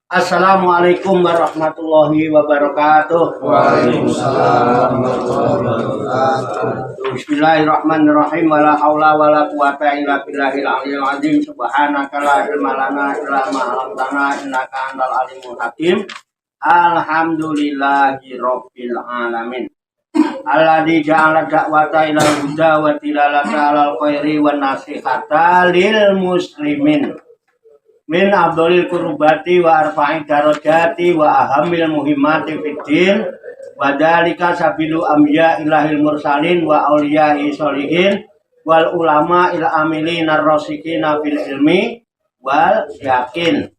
Assalamualaikum warahmatullahi wabarakatuh. Waalaikumsalam warahmatullahi wabarakatuh. Bismillahirrahmanirrahim. Wala haula wala quwata illa billahil aliyil azim. Subhanaka la ilma lana illa ma 'allamtana innaka antal alimul hakim. Alhamdulillahi rabbil alamin. Alladzi ja'ala da'wata ilal huda wa tilalata 'alal khairi wan nasihata lil muslimin. Min abdolil kurbati wa arfa'id darajati wa ahamil muhimmati fiddin wa dalika sabilu amya ilahil mursalin wa awliya'i sholihin wal ulama il amilin ar-rasikina fil ilmi wal yakin.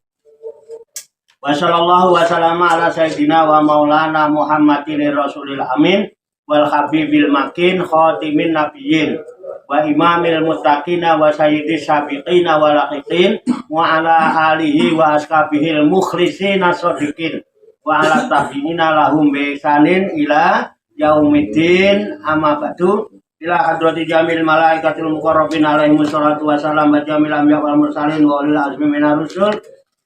Wa sallallahu wa sallama ala sayyidina wa maulana Muhammadin rasulil amin wal habibil makin khatimin nabiyyin wa imamil muttaqina wa sayyidis sabiqina wa laqiqin wa ala alihi wa ashabihil mukhlisina shodiqin wa ala tabi'ina lahum bi ihsanin ila yaumiddin amma ba'du. Ila hadrati jamil malaikatil muqarrabin alaihi wassalatu wassalam wa jamil anbiya wal mursalin wa ulil azmi minar rusul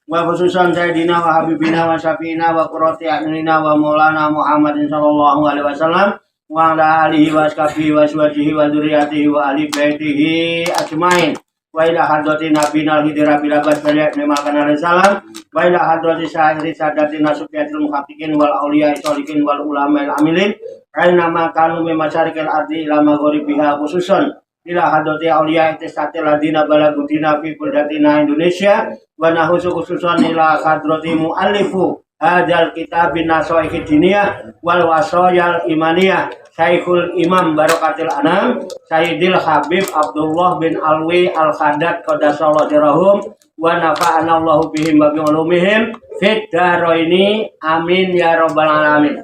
wa khususan sayyidina wa habibina wa syafiina wa qurrati a'yunina wa maulana Muhammadin sallallahu alaihi wasallam wa ala alihi wa ashabihi wa azwajihi wa dzurriyyatihi wa ahli baitihi ajmain. Wa ila hadrati nabiyina al-hidra bila basbaliyat nimakan alaihi salam wa ila hadrati syairi sadatina sufiyatul muhaqqiqin wal awliya'i sholihin wal ulama'il amilin aina ma kanu min masyariqil ardi ila maghribiha khususan ila hadrati awliya'i tisatil ladina balagudina fi buldatina Indonesia wa nahusu khususan ila hadrati muallifu hadzal kitabin nasaihid diniyah wal wasayal imaniyah Syekhul Imam Barokatil Anam Sayyidil Habib Abdullah bin Alwi Al-Khadat Qadasallahu dirahum wa nafa'ana Allahu bihim wa bi'ulumihim fid daraini amin ya rabbal alamin.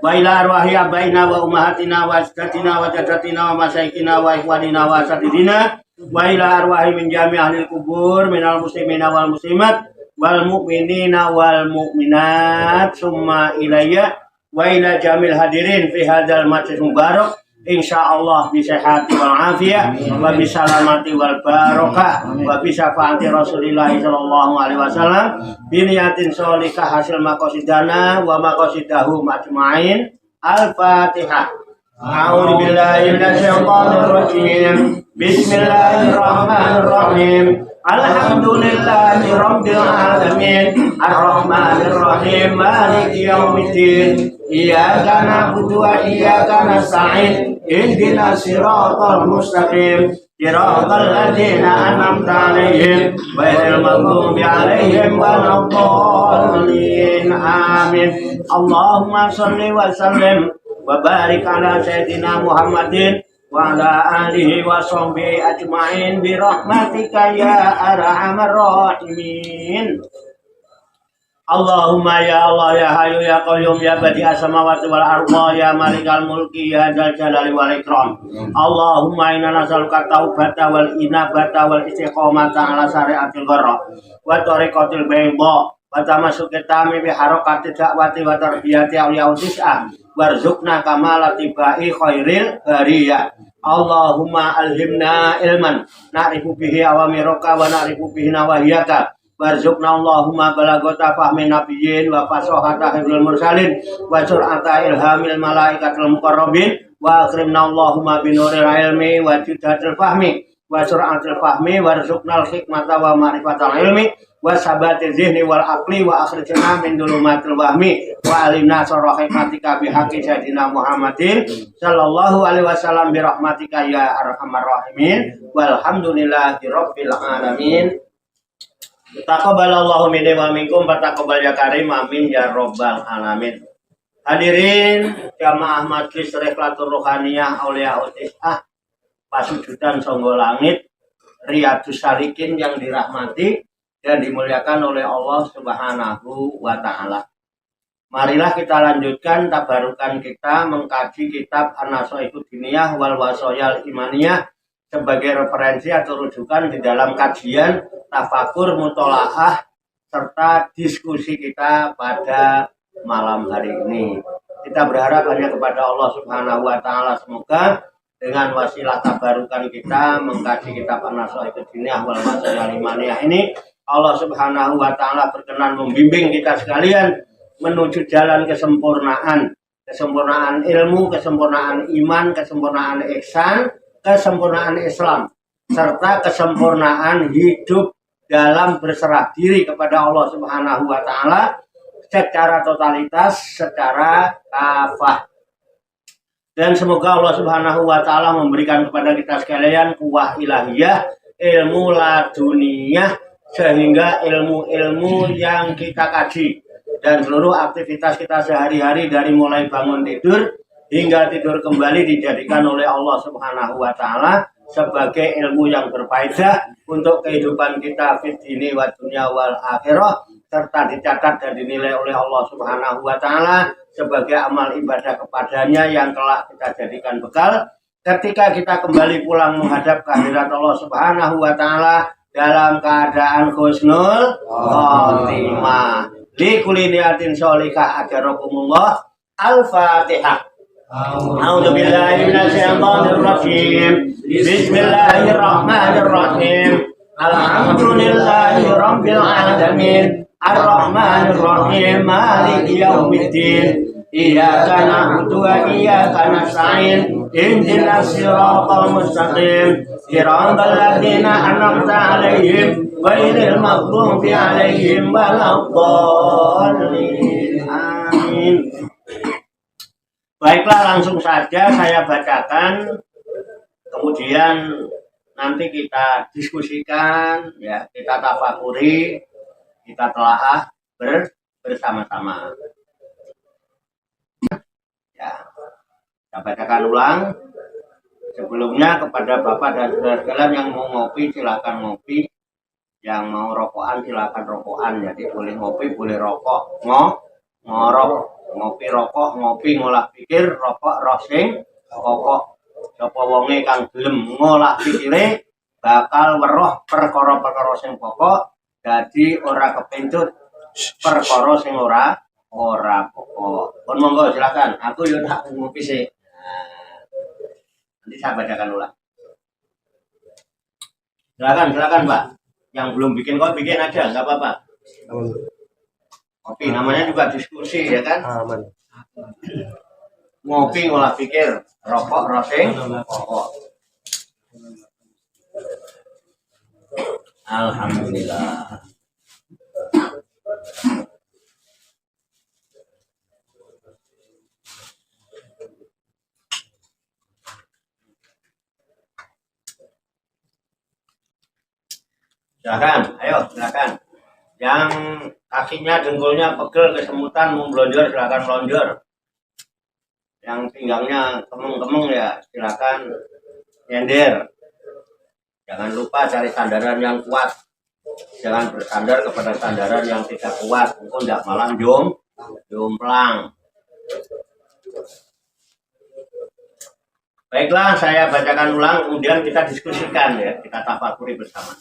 Wa ila arwahi abaina wa ummahatina wa asdatina wa jaddatina wa masyaikina wa ikhwanina wa asatidina wa ila arwahi min jami' ahlil kubur minal muslimina wal muslimat wal mu'minina wal mu'minat summa ilayya wa ila jamil hadirin fi hadzal majlis mubarak insyaallah bi sihhati wal afiyah wa bi salamati wal barakah wa bi syafaati Rasulillah sallallahu alaihi wasallam bi niyatin sholihah hasil maqasidana wa maqasidahum ajmain. Al-Fatihah. A'udzu billahi minasyaitonir rajim. Bismillahirrahmanirrahim. Alhamdulillahi rabbil alamin arrahmanir rahim maliki yaumiddin iyyaka na'budu wa iyyaka nasta'in ihdinas siratal mustaqim siratal ladzina an'amta 'alaihim ghairil maghdubi 'alaihim waladdallin amin. Allahumma shalli wa sallim wa barik ala sayyidina Muhammadin wa ala alihi wa sahbihi ajma'in bi rahmatika ya arhamar rahimin. Allahumma ya Allah ya Hayyu ya Qayyum ya Badi'as samawati wal ardh ya Malikal mulki ya Dzal jalali wal ikram. Allahumma inna nas'aluka taubata wal inabata wal istiqomata ala syariatil gharra wa tariqatil bayda wa tamassuki tami bi harakati da'wati wa tarbiyati awliya tis'ah warzuqna kamalati ba'i khairil bariyah. Allahumma alhimna ilman na'rifu bihi awamiraka wa na'rifu bihi nawahiyaka warzuqna Allahumma balagota fahmi nabiyyin wa fasahata hifdzil mursalin wa sur'ata ilhamil malaikatil muqarrabin wa akrimna Allahumma binuril ilmi wa jidatil fahmi wa sur'atil fahmi warzuqnal hikmata wa ma'rifatal ilmi wa sabatil zihni wal aqli wa akhrijna min dulumatil wahmi wa alimna sarra hikmatika bihaqqi sayyidina Muhammadin sallallahu alaihi wasallam bi rahmatika ya arhamar rahimin walhamdulillahi rabbil alamin. Taqabbalallahu minni wa minkum wa taqabbal ya karim amin ya rabbal alamin. Hadirin jamaah majlis Rihlatur Ruhaniyah Auliya Tis'ah Pasujudan Songgo Langit Riyadus Salikin yang dirahmati dan dimuliakan oleh Allah Subhanahu wa Ta'ala. Marilah kita lanjutkan tabarukan kita mengkaji kitab An-Nasaihud Diniyah wal Wasayal Imaniyah sebagai referensi atau rujukan di dalam kajian tafakur, mutolaah serta diskusi kita pada malam hari ini. Kita berharap hanya kepada Allah Subhanahu wa Ta'ala, semoga dengan wasilah tabarukan kita mengkaji kitab An-Nasaihud Diniyah wal Wasayal Imaniyah ini Allah Subhanahu wa taala berkenan membimbing kita sekalian menuju jalan kesempurnaan, kesempurnaan ilmu, kesempurnaan iman, kesempurnaan ihsan, kesempurnaan Islam, serta kesempurnaan hidup dalam berserah diri kepada Allah Subhanahu wa taala secara totalitas, secara kafah. Dan semoga Allah Subhanahu wa taala memberikan kepada kita sekalian kuwah ilahiyah, ilmu laduniyah, sehingga ilmu-ilmu yang kita kaji dan seluruh aktivitas kita sehari-hari dari mulai bangun tidur hingga tidur kembali dijadikan oleh Allah Subhanahu wa taala sebagai ilmu yang berfaedah untuk kehidupan kita fid dini wa dunya wal akhirah, serta dicatat dan dinilai oleh Allah Subhanahu wa taala sebagai amal ibadah kepadanya yang telah kita jadikan bekal ketika kita kembali pulang menghadap kehadirat Allah Subhanahu wa taala dalam keadaan husnul khotimah. Li kulli niyatin sholihah ajarakumullah. Al-Fatihah. A'udzu billahi minasyaitonir rajim. Bismillahirrahmanirrahim. Alhamdulillahi rabbil alamin. Ar-Rahmanir Rahim. Maliki yaumiddin. Iyyaka na'budu wa iyyaka nasta'in. Ihdinas siratal mustaqim. Siratal ladzina an'amta 'alaihim ghairil maghdubi 'alaihim waladdallin. Amin. Baiklah, langsung saja saya bacakan, kemudian nanti kita diskusikan, ya, kita tafakuri, kita telaah bersama-sama. Ya, saya bacakan ulang. Sebelumnya kepada Bapak dan saudara sekalian yang mau ngopi silakan ngopi, yang mau rokokan silakan rokokan. Jadi boleh ngopi, boleh rokok, ngorok, ngopi rokok, ngopi ngolah pikir, rokok rosing, pokok. Sapa wonge kang gelem ngolah pikire bakal weruh perkara-perkara sing pokok, dadi ora kepincut perkara sing ora pokok. Pun monggo silakan. Aku yo tak ngopi sih. Nanti saya bacakan ulang. Silakan Pak. Yang belum bikin kopi bikin aja, nggak apa-apa. Kopi namanya juga diskusi ya kan? Aman. Ngopi ngolah pikir, rokok rosing, pokok. Alhamdulillah. Silakan, ayo silakan. Yang kakinya dengkulnya pegel kesemutan mau melonjor silakan melonjor. Yang pinggangnya kemeng-kemeng ya silakan nyender. Jangan lupa cari sandaran yang kuat. Jangan bersandar kepada sandaran yang tidak kuat. Mungkin tidak malah jomplang. Baiklah, saya bacakan ulang, kemudian kita diskusikan ya, kita tafakuri bersama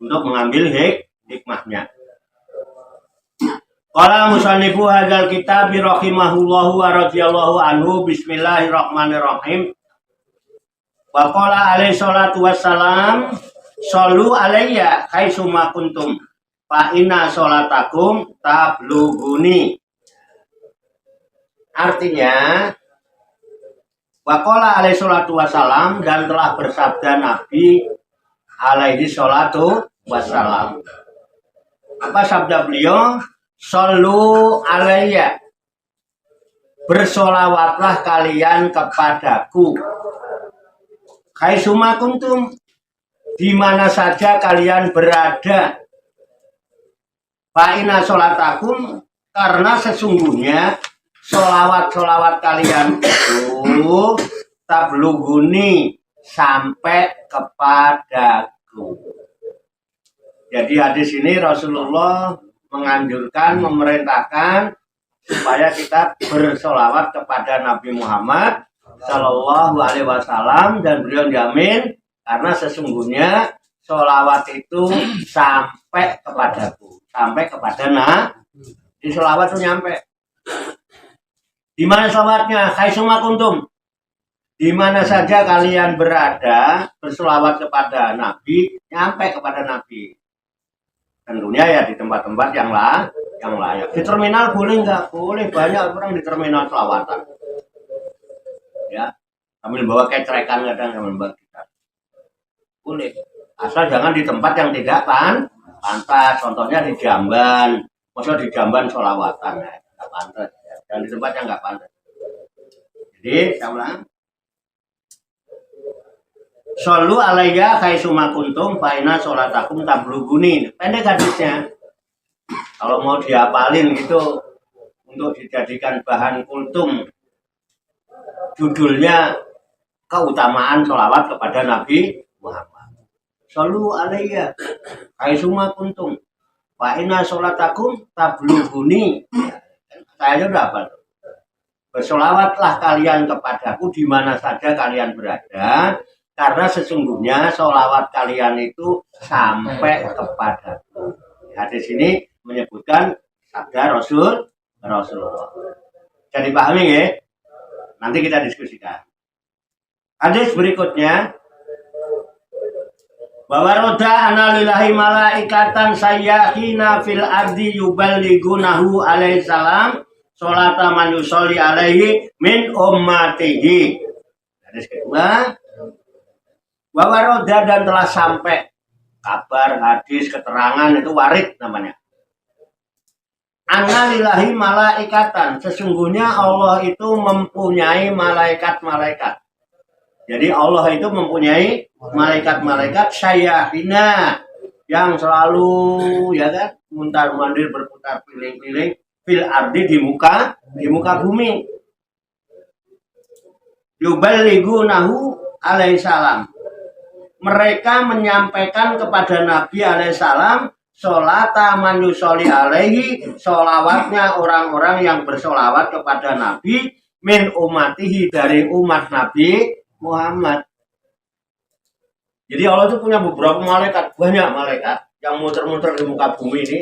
untuk mengambil hikmahnya. Qala musannifu hadzal kitab rahimahullahu wa radhiyallahu anhu. Bismillahirrahmanirrahim. Wa qala alaihi salatu wassalam, shollu alayya haitsuma kuntum fa inna sholatakum tablughuni. Artinya, wa qala alaihi salatu wassalam, dan telah bersabda Nabi alaihi salatu wassalam. Apa sabda beliau? Shollu alayya, bersolawatlah kalian kepadaku. Haitsuma kuntum, di mana saja kalian berada. Fa inna sholatakum, karena sesungguhnya solawat-solawat kalian itu tablughuni, sampai kepadaku. Jadi hadis ini Rasulullah menganjurkan, memerintahkan supaya kita bersolawat kepada Nabi Muhammad Sallallahu Alaihi Wasallam, dan beliau jamin karena sesungguhnya solawat itu sampai kepadaku, sampai kepada di solawat itu nyampe. Di mana solawatnya? Haitsuma kuntum, di mana saja kalian berada, bersolawat kepada Nabi, nyampe kepada Nabi. Tentunya ya di tempat-tempat yang layak. Di terminal boleh nggak? Boleh, banyak orang di terminal selawatan. Ya, sambil bawa kecrekan kadang sambil bawa gitar. Boleh. Asal jangan di tempat yang tidak pantas. Contohnya di jamban. Maksudnya di jamban selawatan ya, nggak pantas. Ya. Dan di tempat yang nggak pantas. Jadi, saya ulang. Solu alaiya kaisuma kuntum faina sholatakum tabluguni. Pendek hadisnya. Kalau mau dihafalin gitu untuk dijadikan bahan kultum, judulnya keutamaan sholawat kepada Nabi Muhammad. Solu alaiya kaisuma kuntum faina sholatakum tabluguni. Saya udah hafal. Bersolawatlah kalian kepadaku di mana saja kalian berada, karena sesungguhnya sholawat kalian itu sampai kepadaku. Hadis ini menyebutkan sabda Rasulullah. Jadi pahami ya? Nanti kita diskusikan. Hadis berikutnya, bahwa roda analillahi malaikatan sayyahina fil ardi yuballighunahu alaihi salam sholata man yusolli alaihi min ummatihi. Hadis kedua, bahwa roda dan telah sampai kabar, hadis, keterangan itu warid namanya. Analillahi malaikatan, sesungguhnya Allah itu mempunyai malaikat-malaikat. Jadi Allah itu mempunyai malaikat-malaikat sayyahina yang selalu ya kan muntar-mandir berputar piling-piling fil ardi di muka bumi. Yuballighunahu alaihi salam. Mereka menyampaikan kepada Nabi alaihissalam sholata man yusolli alaihi, sholawatnya orang-orang yang bersolawat kepada Nabi min umatihi, dari umat Nabi Muhammad. Jadi Allah itu punya beberapa malaikat, banyak malaikat yang muter-muter di muka bumi ini.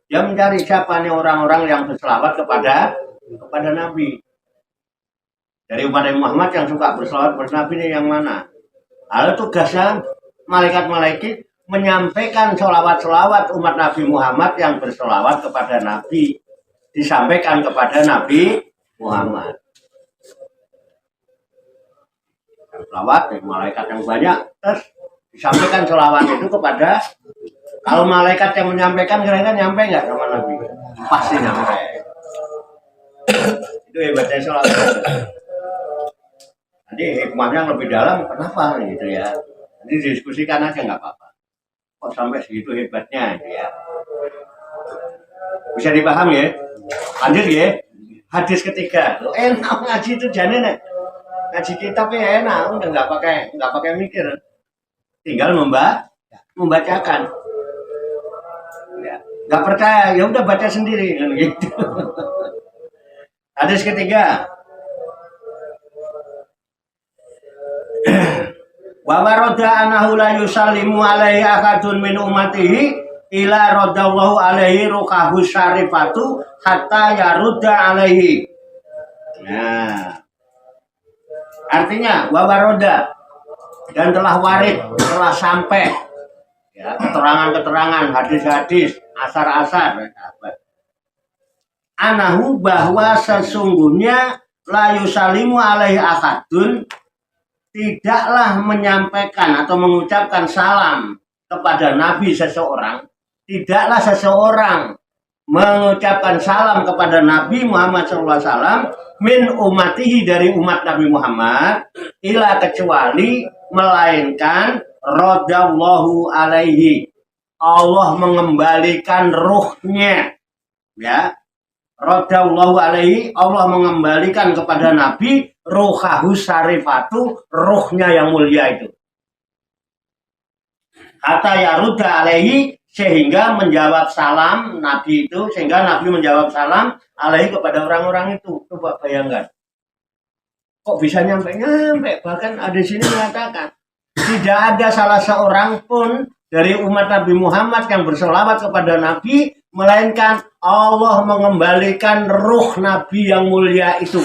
Dia mencari siapa nih orang-orang yang bersolawat kepada Nabi. Dari umat Nabi Muhammad yang suka bersolawat kepada Nabi ini yang mana? Lalu tugasnya malaikat-malaikat menyampaikan solawat-solawat umat Nabi Muhammad yang bersolawat kepada Nabi, disampaikan kepada Nabi Muhammad. Solawat dari malaikat yang banyak, terus disampaikan solawat itu kepada, kalau malaikat yang menyampaikan kira-kira nyampe nggak sama Nabi? Pasti nyampe. Itu hebatnya solawat. Nanti hikmahnya lebih dalam, kenapa gitu ya? Nanti diskusikan aja nggak apa-apa. Kok sampai segitu hebatnya gitu ya? Bisa dipahami ya? Lanjut ya? Hadis ketiga. Loh, enak ngaji itu jane nek. Ngaji kitabnya enak, udah nggak pakai mikir. Tinggal membacakan. Ya, nggak percaya, ya udah baca sendiri kan gitu. Hadis ketiga. Wa waroda anahu la yusallimu alaihi akadun min ummatihi ila radallahu alaihi rukahu syarifatu hatta yarudda alaihi. Nah, artinya wa waroda, dan telah warid, telah sampai ya, keterangan-keterangan, hadis-hadis, asar-asar anahu, bahwa sesungguhnya la yusallimu alaihi akadun, tidaklah menyampaikan atau mengucapkan salam kepada Nabi seseorang, tidaklah seseorang mengucapkan salam kepada Nabi Muhammad SAW min umatihi, dari umat Nabi Muhammad, ila, kecuali melainkan radallahu alaihi, Allah mengembalikan ruhnya, ya, radallahu alaihi, Allah mengembalikan kepada Nabi ruhahu syarifatu, ruhnya yang mulia itu. Kata yarudha alaihi, sehingga menjawab salam Nabi itu, sehingga Nabi menjawab salam alaihi kepada orang-orang itu. Coba bayangkan. Kok bisa nyampe? Bahkan ada sini mengatakan tidak ada salah seorang pun dari umat Nabi Muhammad yang berselawat kepada Nabi, melainkan Allah mengembalikan ruh Nabi yang mulia itu.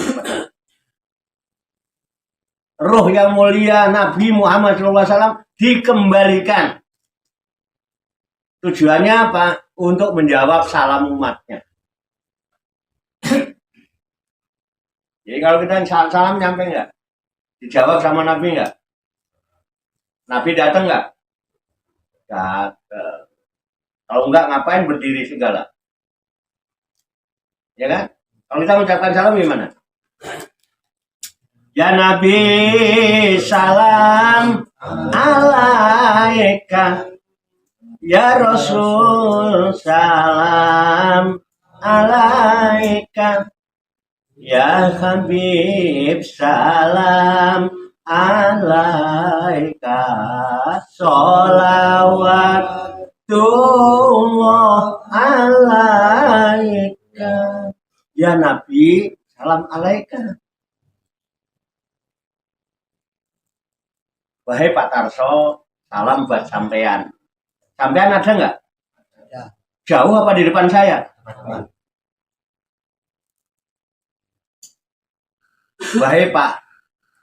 Ruh yang mulia Nabi Muhammad SAW dikembalikan Tujuannya apa? Untuk menjawab salam umatnya. Jadi kalau kita salam nyampe nggak? Dijawab sama Nabi nggak? Nabi datang nggak? Datang. Kalau nggak ngapain berdiri segala? Ya kan? Kalau kita mengucapkan salam gimana? Ya Nabi salam alaika. Ya Rasul salam alaika. Ya Habib salam alaika. Sholawatullah alaika. Ya Nabi salam alaika. Wahai Pak Tarso, salam buat sampean. Sampean ada nggak? Ya. Jauh apa di depan saya? Wahai Pak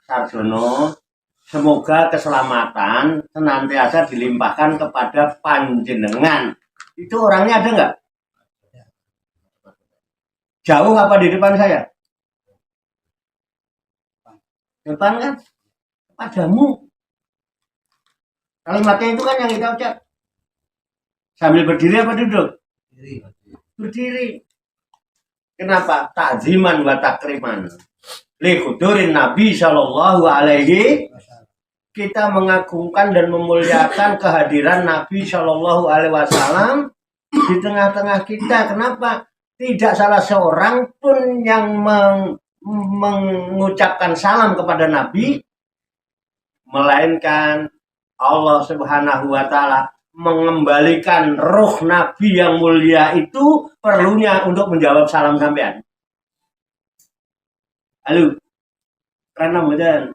Sarjono, semoga keselamatan senantiasa dilimpahkan kepada panjenengan. Itu orangnya ada nggak? Jauh apa di depan saya? Depan kan? Padamu. Kalimatnya itu kan yang kita ucap. Sambil berdiri apa duduk? Berdiri. Kenapa? Takziman wa takriman. Li hudurin Nabi Shallallahu Alaihi. Kita mengagungkan dan memuliakan kehadiran Nabi Shallallahu Alaihi Wasallam di tengah-tengah kita. Kenapa? Tidak salah seorang pun yang mengucapkan salam kepada Nabi, melainkan Allah Subhanahu wa Ta'ala mengembalikan roh Nabi yang mulia itu perlunya untuk menjawab salam sampean. Halo, karena mudah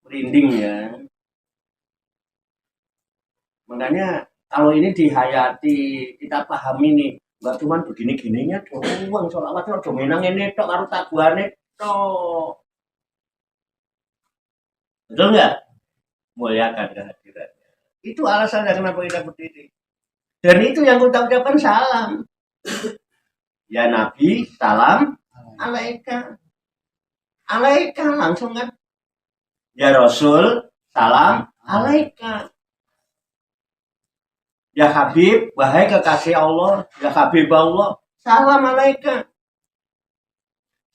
merinding ya. Makanya kalau ini dihayati, kita pahami nih, nggak cuma begini-gininya doang, sholawat lo domenang ini tok karo taguane tok. Betul nggak? Muliakan kehadirannya. Itu alasannya kenapa kita berdiri. Dan itu yang kita ucapkan salam. Ya Nabi, salam alaika. Alaika langsung kan. Ya Rasul, salam alaika. Ya Habib, wahai kekasih Allah. Ya Habib Allah, salam alaika.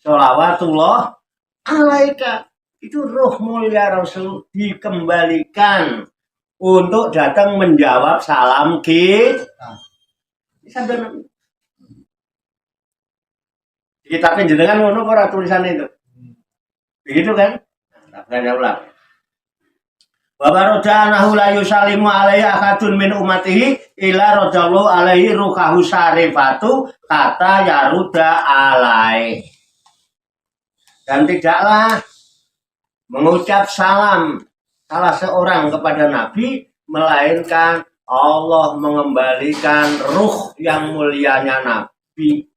Sholawatullah alaika. Itu ruh mulia Rasul dikembalikan untuk datang menjawab salam kita. Kita penjenengan ngono ora tulisan itu. Begitu kan? Nah, saya ulang. Wa barodanahu la yusallimu alaihi akadun min ummatihi ila radallahu alaihi ruhahu syarifatu kata yaruda alai. Dan tidaklah mengucap salam salah seorang kepada Nabi, melainkan Allah mengembalikan ruh yang mulianya Nabi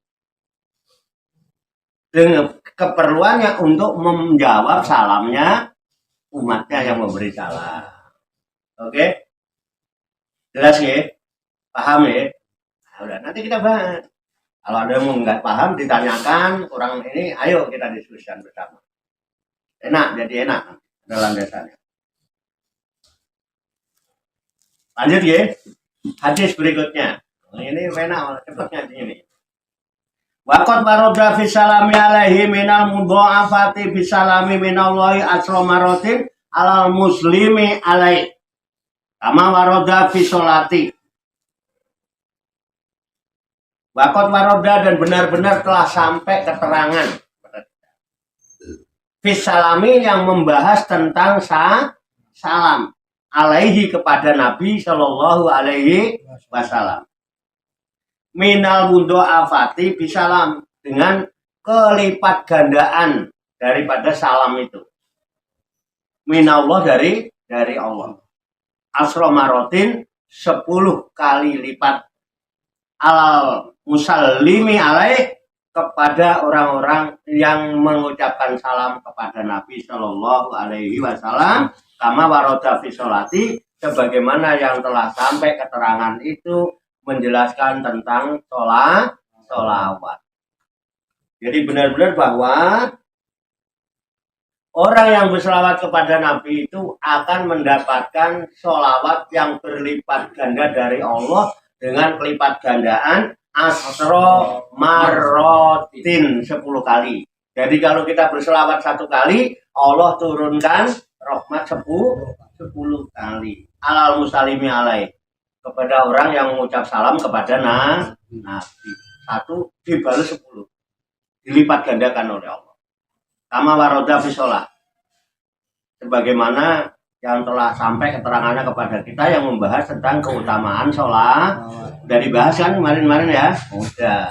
dengan keperluannya untuk menjawab salamnya umatnya yang memberi salam. Oke? Jelas ya? Paham ya? Nah, udah, nanti kita bahas. Kalau ada yang nggak paham, ditanyakan kurang ini, ayo kita diskusikan bersama. Enak, jadi enak dalam dasarnya. Lanjut ya. Hadis berikutnya. Ini enak, cepatnya di sini. Waqad baroda fi salami alaihi minal mudha'afati fi salami minallahi asra maratin alal muslimi alaihi. Kama waroda fi sholati. Waqad waroda dan benar-benar telah sampai keterangan Fisalami yang membahas tentang salam alaihi kepada Nabi Shallallahu Alaihi Wasallam. Minal mundo afati bisalam dengan kelipat gandaan daripada salam itu. Minallah dari Allah. Asro marotin 10 kali lipat alal musallimi alaih kepada orang-orang yang mengucapkan salam kepada Nabi Shallallahu Alaihi Wasallam, kama waroda fi sholati sebagaimana yang telah sampai keterangan itu menjelaskan tentang sholawat. Jadi benar-benar bahwa orang yang berselawat kepada Nabi itu akan mendapatkan sholawat yang berlipat ganda dari Allah dengan kelipat gandaan asro marrotin 10 kali. Jadi kalau kita berselawat 1 kali, Allah turunkan rahmat 10 kali. Alal musalimi alaih, kepada orang yang mengucap salam kepada Nabi. 1 dibalas 10, dilipat gandakan oleh Allah. Kama waroda fi sholat, sebagaimana yang telah sampai keterangannya kepada kita yang membahas tentang keutamaan sholat. Dari bahas kan kemarin-kemarin ya, udah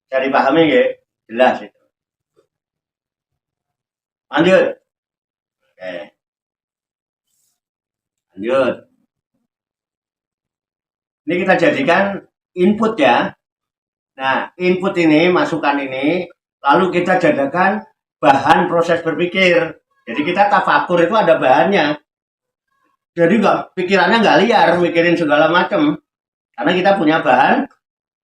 cari pahami ya, jelas itu. Lanjut. Oke. Lanjut. Ini kita jadikan input ya. Nah, input ini, masukan ini, lalu kita jadikan bahan proses berpikir. Jadi kita tafakur itu ada bahannya. Jadi pikirannya nggak liar, mikirin segala macam. Karena kita punya bahan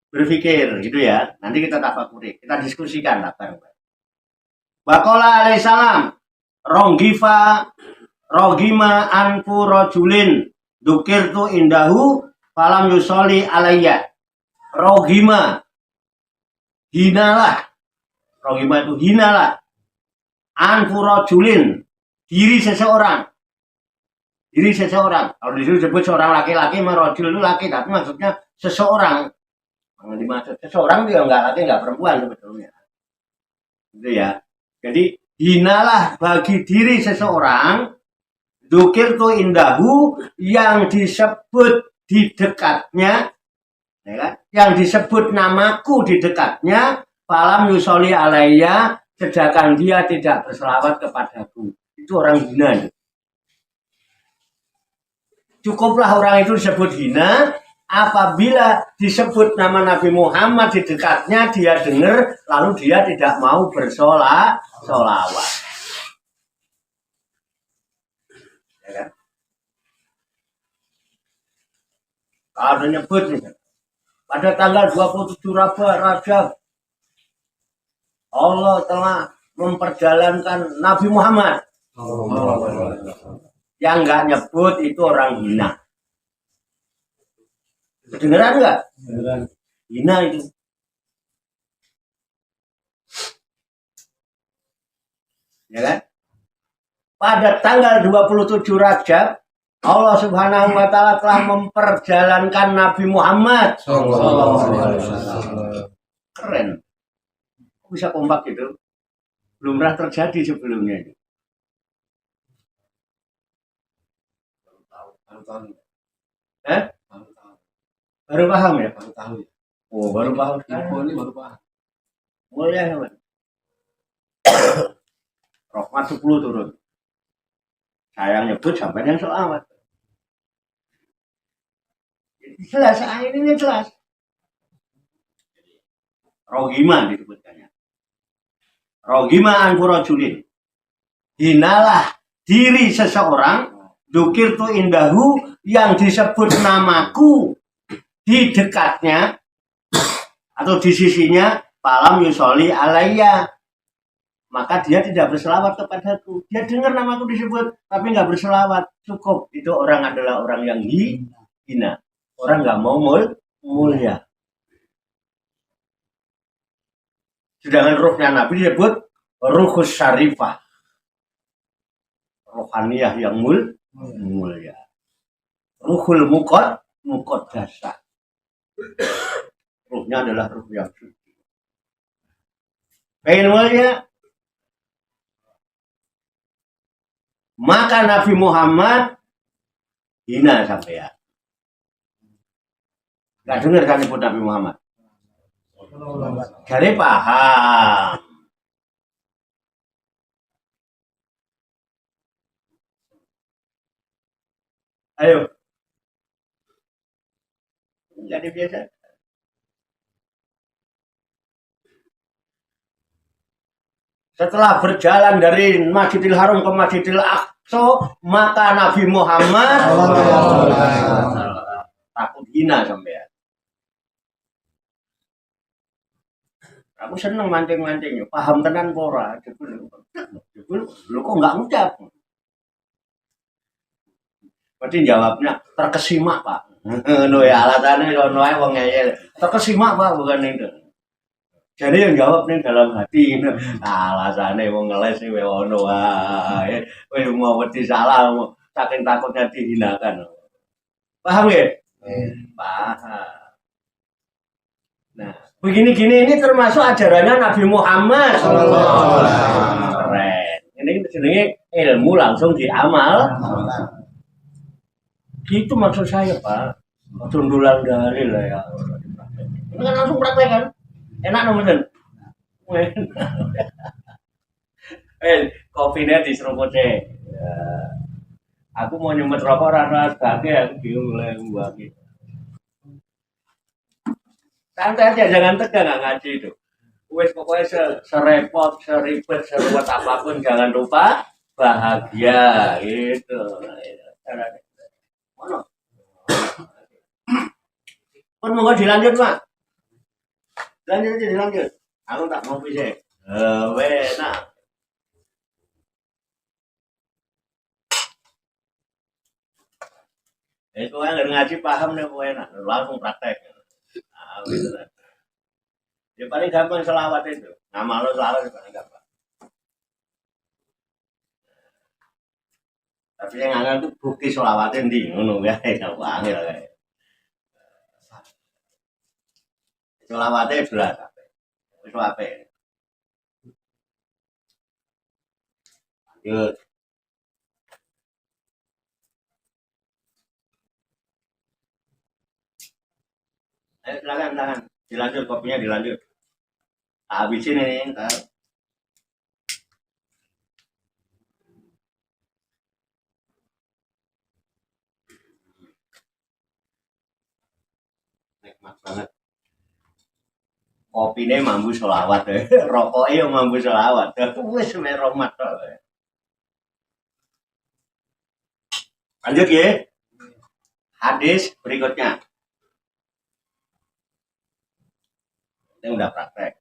berpikir, gitu ya. Nanti kita tafakuri, kita diskusikan lah bareng-bareng. Bakola alaihissalam, rogima anfu rojulin, dukirtu indahu, falam yusoli alayya. Rogima, hinalah. Rogima itu hinalah. Anfu rojulin, diri seseorang. Diri seseorang. Kalau di sini disebut seorang laki-laki, merojul itu laki, tapi maksudnya seseorang. Yang dimaksud seseorang dia nggak laki, nggak perempuan sebetulnya. Gitu ya. Jadi hinalah bagi diri seseorang, dzukirtu indahu, yang disebut di dekatnya, ya kan? Yang disebut namaku di dekatnya, falam yusoli alayya, sedangkan dia tidak berselawat kepadaku. Itu orang hina. Cukuplah orang itu disebut hina apabila disebut nama Nabi Muhammad di dekatnya, dia dengar lalu dia tidak mau bersolawat. Ya kan? Kalau nyebut pada tanggal 27 Rajab Allah telah memperjalankan Nabi Muhammad. Yang nggak nyebut itu orang hina. Kedengeran nggak? Hina itu. Ya kan? Pada tanggal 27 Rajab, Allah Subhanahu wa Ta'ala telah memperjalankan Nabi Muhammad. Keren. Bisa kompak gitu. Belum pernah terjadi sebelumnya itu. Baru paham ya? Baru tahu ya. Oh, baru paham. Ini baru paham. Mulai ya, teman. Rahmat 10 turun. Saya nyebut sampai yang selamat. Jelas, ini jelas. Rogima disebutkannya. Rogima anfurojulin. Hinalah diri seseorang, dzukirtu indahu, yang disebut namaku di dekatnya atau di sisinya, falam yusoli alayya, maka dia tidak berselawat kepadaku. Dia dengar namaku disebut tapi nggak berselawat. Cukup, itu orang adalah orang yang hina. Orang nggak mau mulia. Sedangkan ruhnya Nabi disebut ruhus syarifah, rohaniyah yang mulia. Ruhul muqaddasah, ruhnya adalah ruh yang suci. Pengen mulia, maka Nabi Muhammad hina sampai ya. Gak dengar kan nyebut Nabi Muhammad? Jadi paham. Ayo. Jadi biasa. Setelah berjalan dari Masjidil Haram ke Masjidil Aqsa, So, maka Nabi Muhammad Sallallahu alaihi wasallam. takut hina sampean. Aku seneng mancing-mancingnya, paham tenan pora. Jebul, lu kok nggak ngucap? Berarti jawabnya terkesima pak. No ya alasannya kalau noai wong ngeyel. Terkesima pak bukan itu. Jadi yang jawab nih dalam hati. Alasannya wong ngeles sih wono wae. Wes mau wedi salah, saking takutnya dihinakan. Paham ya? Paham. Nah, begini-gini ini termasuk ajarannya Nabi Muhammad Sallallahu alaihi wasallam. Keren. Ini jenenge ilmu langsung diamal. Gitu maksud saya Pak. Tundulan dalil lah ya. Ini kan langsung praktek kan? Enak nomor kopinya diseruput deh. Ya. Aku mau nyumet rokok rasa sebagai aku bingung lah buat gitu. Santai aja, jangan tegang nggak ngaji itu. Wes pokoknya serepot, seribet, seruat apapun jangan lupa bahagia gitu. Mana? Pun mau dilanjut pak? Lanjut aja dilanjut. Aku tak mau bisa. Nah. Itu kan ngaji paham nih pokoknya langsung praktek. Nah, gitu. Ya paling gampang selawat itu. Nama lo selawat paling gampang. Tapi yang angel itu bukti selawatnya di ngono ya, enggak angel kayak. Selawatnya jelas apa? Itu apa? Lanjut. Ayo silakan. Dilanjut kopinya dilanjut. Habisin ini. Nikmat banget. Kopinya mampu selawat, rokoknya mampu selawat. Wes merahmat. Lanjut ya. Hadis berikutnya. Ini udah praktek.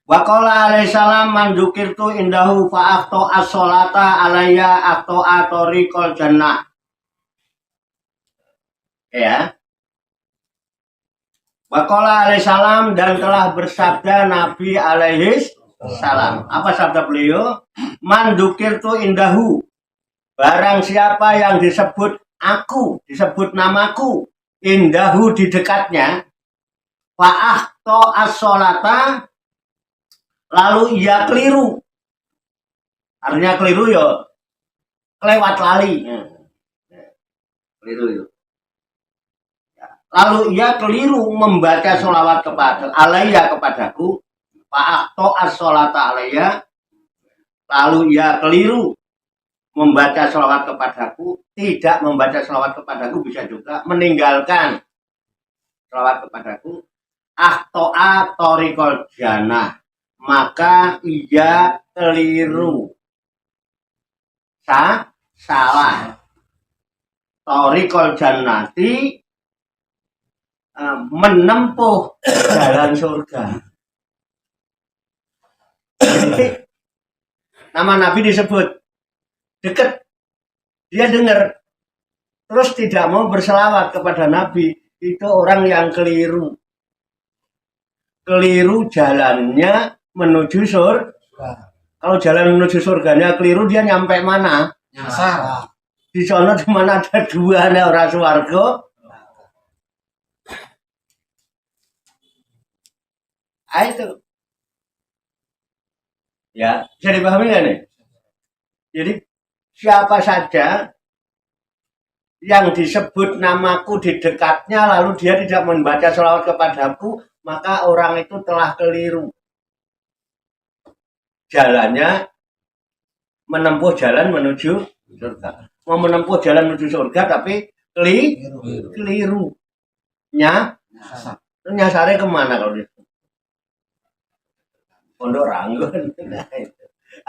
Waqala alaihi salam man dzukirtu indahu fa aqta as-sholata alayya aqta atoriqal jannah. Ya. Waqala alaihi salam dan telah bersabda Nabi alaihi salam. Apa sabda beliau? Man dzukirtu indahu. Barang siapa yang disebut aku, disebut namaku, indahu di dekatnya, fa'ahto as-sholata, lalu ia keliru. Artinya keliru ya, kelewat lali. Keliru itu. Lalu ia keliru membaca sholawat kepada alaiya kepadaku, fa'ahto as-sholata alaiya, lalu ia keliru membaca sholawat kepadaku, tidak membaca sholawat kepadaku, bisa juga meninggalkan sholawat kepadaku, akhto'a torikol jannah, maka ia keliru, salah, torikol jannati, menempuh jalan surga. Jadi, nama Nabi disebut dekat, dia dengar terus tidak mau berselawat kepada Nabi, itu orang yang keliru jalannya menuju surga. Kalau jalan menuju surganya keliru, dia nyampe mana? Nyasar. Di sana cuma ada dua, ada orang swarga, itu ya, bisa dipahami nggak nih? Jadi siapa saja yang disebut namaku di dekatnya lalu dia tidak membaca sholawat kepadaku, maka orang itu telah keliru jalannya, menempuh jalan menuju surga. Mau menempuh jalan menuju surga tapi keliru. Nyasarnya kemana kalau di Pondok Ranggon?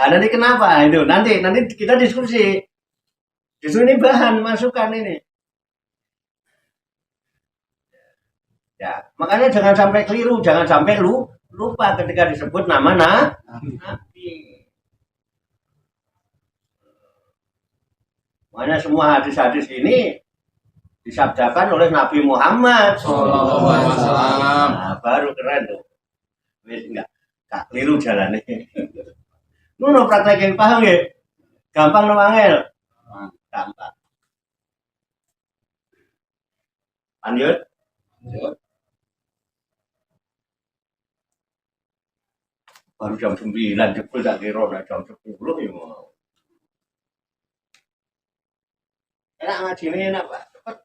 Nanti kenapa itu? Nanti kita diskusi. Justru ini bahan masukan ini. Ya, makanya jangan sampai keliru, jangan sampai lupa ketika disebut nama Nabi. Makanya semua hadis-hadis ini disabdakan oleh Nabi Muhammad Sallallahu alaihi wasallam. Nah, baru keren tuh. Wis enggak keliru jalannya. Ngono praktekin paham ya? Gampang no angel? Gampang. Lanjut. Baru jam 9 jebul tak kira nak jam 10 ya mau. Enak ngaji ini enak Pak. Cepet.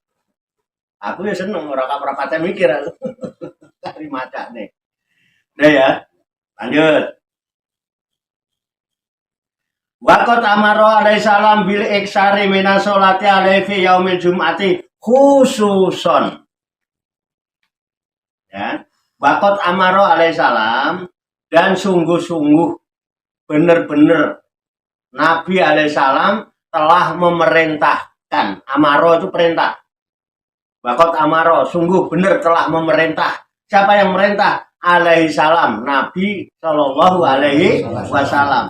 Aku ya seneng ora kapratnya mikir aku. Kari maca nih. Udah ya. Lanjut. Waqat amaro alaihi salam bil iksari minas sholati alaihi fi yaumil jum'ati khususon. Ya. Waqat amaro alaihi salam dan sungguh-sungguh benar-benar Nabi alaihissalam telah memerintahkan. Amaro itu perintah. Waqat amaro, sungguh benar telah memerintah. Siapa yang merintah? Alaihissalam, Nabi Shallallahu alaihi wasallam.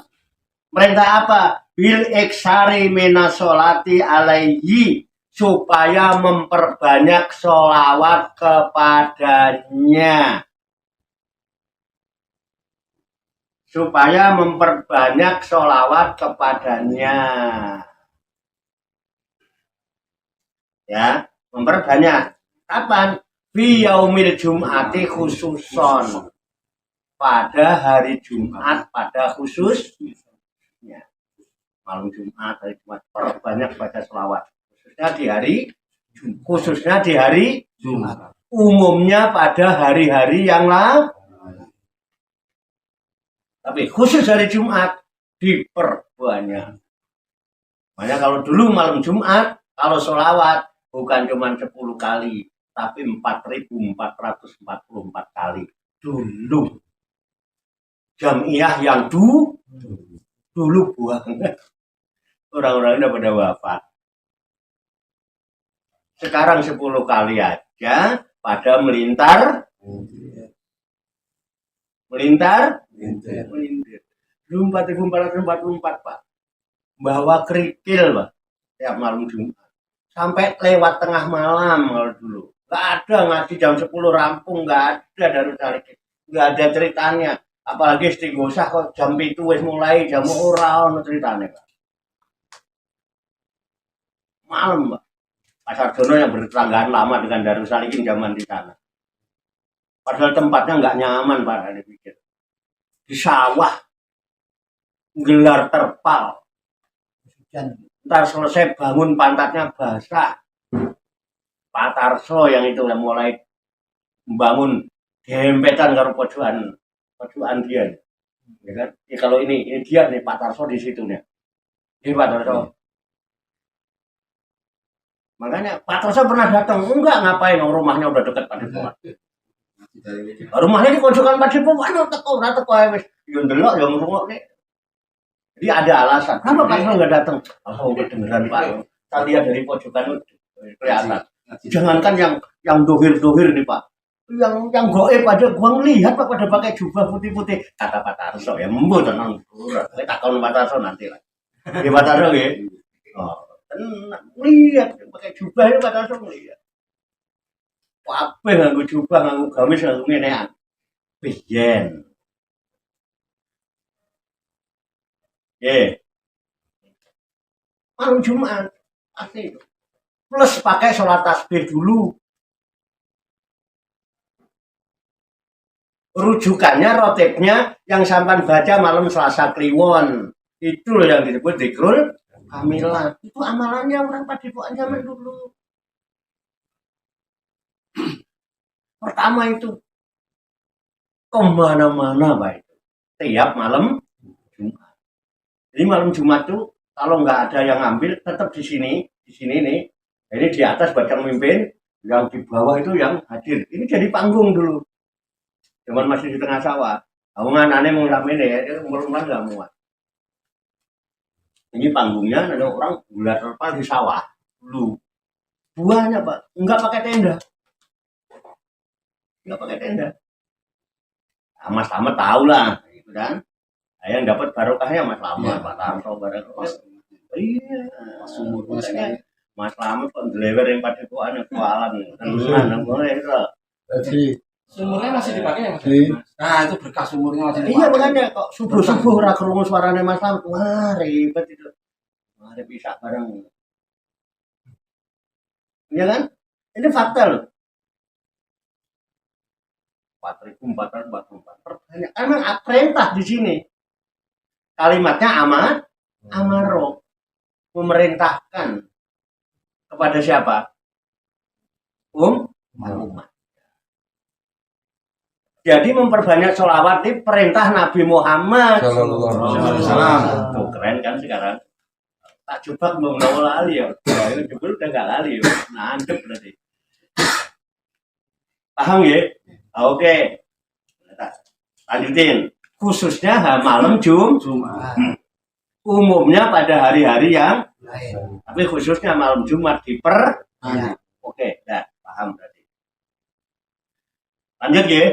Perintah apa? Bil iksari minas sholati alaihi, supaya memperbanyak sholawat kepadanya. Supaya memperbanyak sholawat kepadanya. Ya, memperbanyak. Kapan? Fi yaumil jum'ati khususon. Pada hari Jumat, pada khususnya. Malam Jumat, hari Jumat, perbanyak baca sholawat. Khususnya di hari Jumat. Umumnya pada hari-hari yang lain. Tapi khusus hari Jumat diperbanyak. Makanya kalau dulu malam Jumat, kalau sholawat bukan cuma 10 kali, tapi 4.444 kali. Dulu. Jamiah yang dulu banget. Orang-orang udah pada wafat. Sekarang 10 kali aja pada melintar. Melintir. 4.444 Pak. Bawa kerikil Pak. Tiap malam Jumat. Sampai lewat tengah malam kalau dulu. Gak ada ngaji jam 10 rampung. Gak ada dari tarik. Gak ada ceritanya. Apalagi istighosah kok jam itu wis mulai. Jam orang ceritanya Pak. Malam Pak. Pak Sarjono yang bertetanggaan lama dengan Darussalikin zaman di sana. Padahal tempatnya nggak nyaman Pak. Dipikir. Di sawah, gelar terpal. Ntar selesai bangun pantatnya basah. Pak Tarso yang itu yang mulai membangun dempetan karo pojokan dia. Ya kan? Ya, kalau ini dia nih Pak Tarso di situ nih. Ini Pak Tarso. Makanya Pak Tarso pernah datang, enggak ngapain, rumahnya udah dekat Padepokan. Rumahnya di pojokan Padepokan, teko wis yo ndelok yo ngomong nek. Jadi ada alasan. Kenapa Pak Tarso enggak datang? Oh, kedengeran Pak. Kita lihat dari pojokan kelihatan. Jangankan yang dohir-dohir nih Pak. Yang goib aja gua ngelihat Pak pada pakai jubah putih-putih. Kata Pak Tarso ya membo tenang. Kita takon Pak Tarso nanti lah. Di Pak Tarso nggih. Oh, tenang. Lihat pakai jubah itu Pak Tarso ngelihat. Kabeh nganggo jubah, nganggo gamis, nganggo ngenean. Biyen. Malam Jumat pasti itu. Plus pakai sholat tasbih dulu. Rujukannya, rotibnya yang sampan baca malam Selasa Kliwon. Itu loh yang disebut Dzikrul Kamilah. Itu amalannya orang Padepokan zaman dulu. Pertama itu kemana-mana Pak itu. Tiap malam Jumat. Jadi malam Jumat tuh kalau nggak ada yang ngambil tetap di sini nih. Ini di atas baca mimpin, yang di bawah itu yang hadir. Ini jadi panggung dulu. Cuman masih di tengah sawah. Aku nganane mau ramen ya, umur nggak muat. Ini panggungnya ada orang bulat terpal di sawah dulu. Buahnya Pak, enggak pakai tenda. Enggak pakai tenda. Nah, Mas Slamet tahu lah, gitu kan. Nah, yang dapat barokahnya Mas Slamet, Pak Tarso bareng. Iya, makanya Mas Slamet kok delewer yang pada kualan tenan boleh itu. Jadi Sumurnya masih dipakai ya Mas? nah itu berkas sumurnya masih Iya makanya kok subuh-subuh ora krungu suarane Mas Slamet. Wah, ribet itu. Mari bisa bareng. Iya kan? Ini fakta loh. 4.444. Perbanyak. Emang perintah di sini. Kalimatnya amaro. Memerintahkan kepada siapa? Umat. Jadi memperbanyak sholawat ini perintah Nabi Muhammad. Tuh, keren kan sekarang. Tak coba belum lali ya. Ya, jebul udah gak lali ya. Nandep berarti. Paham ya? Oke. Lanjutin. Khususnya malam Jumat. Umumnya pada hari-hari yang lain. tapi khususnya malam Jumat Oke, dah paham berarti. Lanjut ya.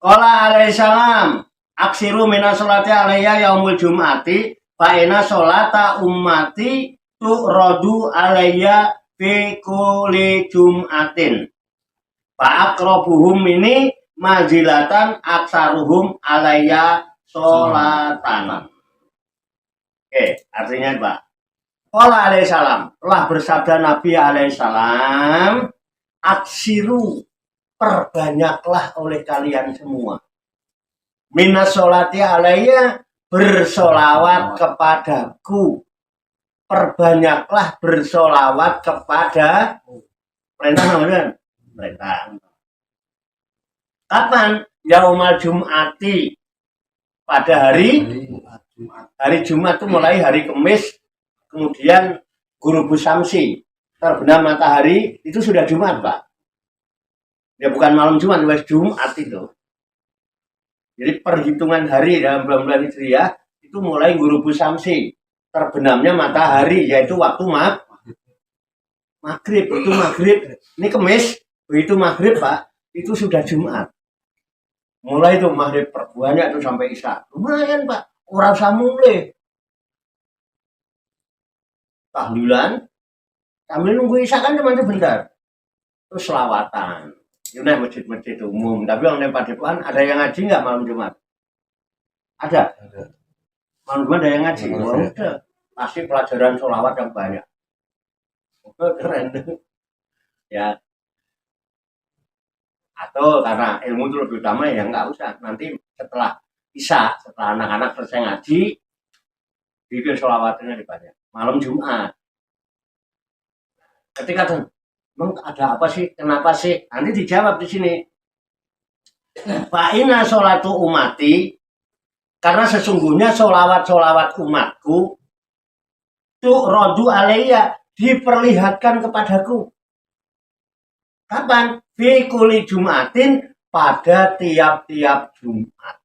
Qala alaihissalam aksiru mina sholati alaiya yaumul jum'ati fa inna sholata ummati tu'radu alaiya fi kulli jum'atin fa aqrabuhum ini majilatan aksaruhum alaiya sholatan. Oke, artinya apa? Qala alaihissalam telah bersabda Nabi alaihissalam aksiru perbanyaklah oleh kalian semua. Minas sholati alaiya bersolawat kepadaku. Perbanyaklah bersolawat kepada perintah namanya perintah. Kapan? Yaumal Jum'ati pada hari Jumat itu mulai hari Kamis, kemudian Ghurubu Syamsi terbenam matahari itu sudah Jumat Pak. Ya bukan malam Jumat, Jumat itu. Jadi perhitungan hari dalam bulan Hijriah itu mulai Ghurubu Syamsi, terbenamnya matahari yaitu waktu maghrib. Itu maghrib. Ini Kamis, begitu maghrib Pak, itu sudah Jumat. Mulai itu maghrib perbanyak itu sampai Isya. Lumayan Pak, orang usah mulai. Tahlilan, sambil nunggu Isya kan cuma sebentar. Terus selawatan. Ini masjid-masjid umum, tapi orang yang Padepokan ada yang ngaji nggak malam Jumat? Ada. Malam Jumat ada yang ngaji? Wah udah, pasti pelajaran sholawat yang banyak. Keren. Ya. Atau karena ilmu itu lebih utama ya nggak usah. Nanti setelah Isya, setelah anak-anak selesai ngaji, bikin sholawatnya dibanyak. Malam Jumat. Ketika emang ada apa sih? Kenapa sih? Nanti dijawab di sini. Fa'ina sholatu umati, karena sesungguhnya sholawat umatku tuh rodu alaiya diperlihatkan kepadaku. Kapan? Fi kulli Jumatin pada tiap-tiap Jumat.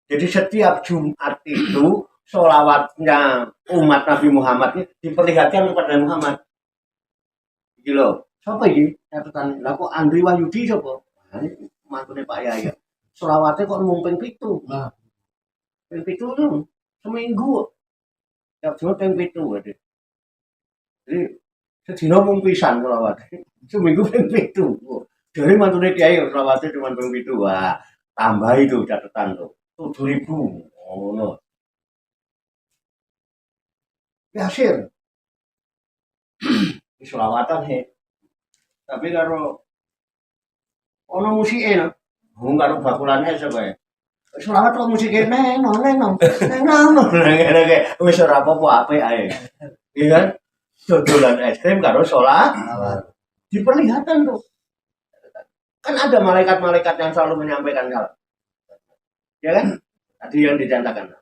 Jadi setiap Jumat itu sholawatnya umat Nabi Muhammad ini diperlihatkan kepada Muhammad. Iki lho, sapa iki? Catatan. Lah kok Andri Wahyudi sapa? Nah, ini mantune Pak Yaya. Selawate kok mung ping 7. Nah. Ping 7 lho, seminggu. Tiap dina ping 7 berarti. Jadi sedina mung pisan selawate. Seminggu ping 7. Dari mantune Kiai selawate cuma ping 7. Wah, tambah itu catatan tuh. 7.000. Ngono. Yasir. Selawatan he. Tapi karo ono musike no. Wong karo bakulane sapa ya. Selawat kok musike neng. Wis ora apa-apa apik ae. Iya kan? Dodolan es krim karo sholat. Diperlihatkan tuh. Kan ada malaikat-malaikat yang selalu menyampaikan salam. Ya kan? Tadi yang dicantakan.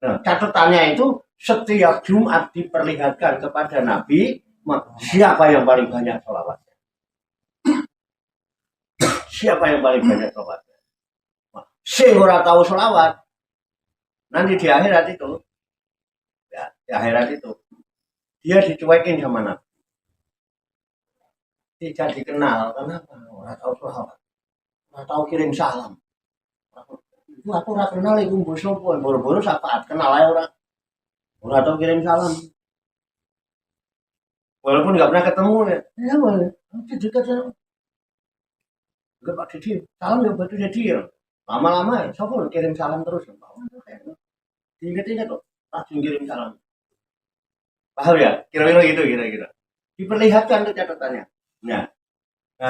Nah, catatannya itu setiap Jumat diperlihatkan kepada Nabi siapa yang paling banyak sholawatnya. Siapa yang paling banyak sholawatnya. Sing ora tahu sholawat nanti di akhirat itu di akhirat itu dia dicuekin sama Nabi, tidak dikenal. Kenapa? Orang tahu sahabat, orang tahu kirim salam. Itu aku ora kenal iku mbok sapa, boro-boro syafaat kenal ae ora tahu kirim salam. Walaupun nggak pernah ketemu ya boleh. Nanti dekat sama. Enggak Pak Didi, salam ya Pak Didi ya. Lama-lama ya, siapa kirim salam terus. Ingat-ingat kok, langsung kirim salam. Paham ya? Kira-kira gitu, kira-kira. Diperlihatkan tuh catatannya. Nah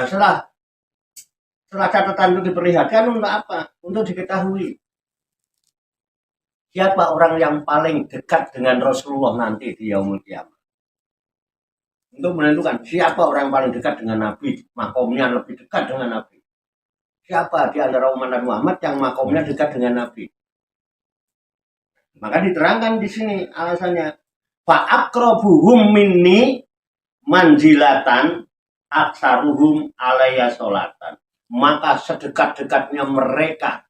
setelah catatan itu diperlihatkan untuk apa? Untuk diketahui siapa orang yang paling dekat dengan Rasulullah nanti di Yaumul Qiyamah. Untuk menentukan siapa orang yang paling dekat dengan Nabi, makomnya lebih dekat dengan Nabi. Siapa di antara umat Nabi Muhammad yang makomnya dekat dengan Nabi? Maka diterangkan di sini alasannya. Fa'aqrabuhum minni manjilatan aksaruhum alayya sholatan. Maka sedekat-dekatnya mereka,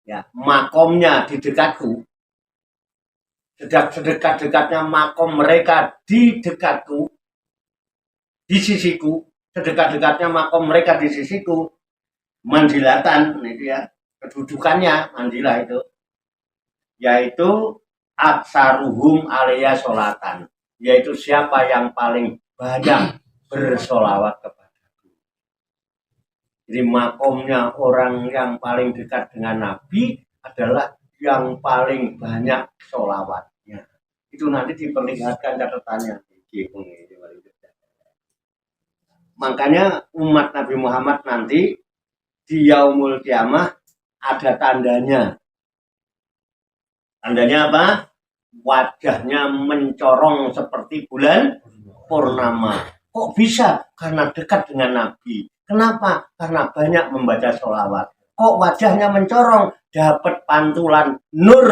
ya makomnya di dekatku, sedekat-dekatnya makom mereka di dekatku, di sisiku, sedekat-dekatnya makom mereka di sisiku, manjilatan, itu ya kedudukannya manjilah itu, yaitu aksaruhum alayya sholatan, yaitu siapa yang paling banyak bersolawat kepada. Jadi makomnya orang yang paling dekat dengan Nabi adalah yang paling banyak sholawatnya. Itu nanti diperlihatkan catatannya. Makanya umat Nabi Muhammad nanti di Yaumul Qiyamah ada tandanya. Tandanya apa? Wajahnya mencorong seperti bulan purnama. Kok bisa? Karena dekat dengan Nabi. Kenapa? Karena banyak membaca sholawat. Kok wajahnya mencorong? Dapat pantulan nur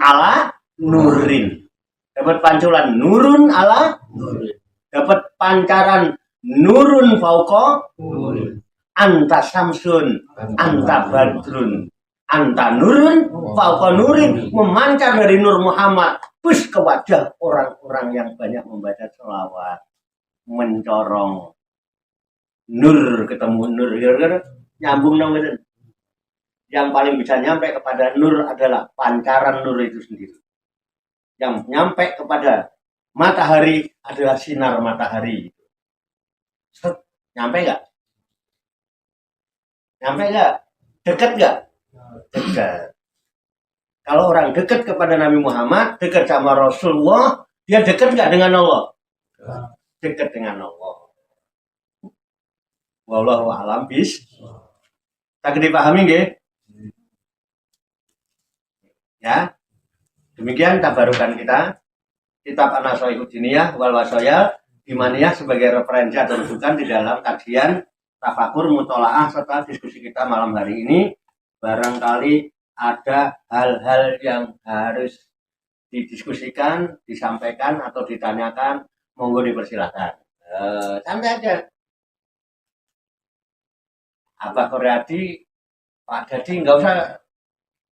ala nurin. Dapat pantulan nurun ala nurin. Dapat pancaran nurun fauqa nurin. Anta samsun, anta badrun, anta nurun fauqa nurin. Memancar dari Nur Muhammad terus ke wajah orang-orang yang banyak membaca sholawat. Mencorong. Nur ketemu nur, nyambung dong gitu. Yang paling bisa nyampe kepada nur adalah pancaran nur itu sendiri. Yang nyampe kepada matahari adalah sinar matahari. Nyampe nggak? Nyampe nggak? Dekat nggak? Dekat. Kalau orang dekat kepada Nabi Muhammad, dekat sama Rasulullah, dia dekat nggak dengan Allah? Dekat dengan Allah. Wallahu a'lam bis. Tak dipahami nggih? Ya. Demikian tabarukan kita. Kitab An-Nashai'ud Diniyah wal Wasaya Imaniyah sebagai referensi atau rujukan di dalam kajian tafakur, mutolaah serta diskusi kita malam hari ini. Barangkali ada hal-hal yang harus didiskusikan, disampaikan atau ditanyakan, monggo dipersilakan. Santai aja. Abah Koryadi, Pak Dadi nggak usah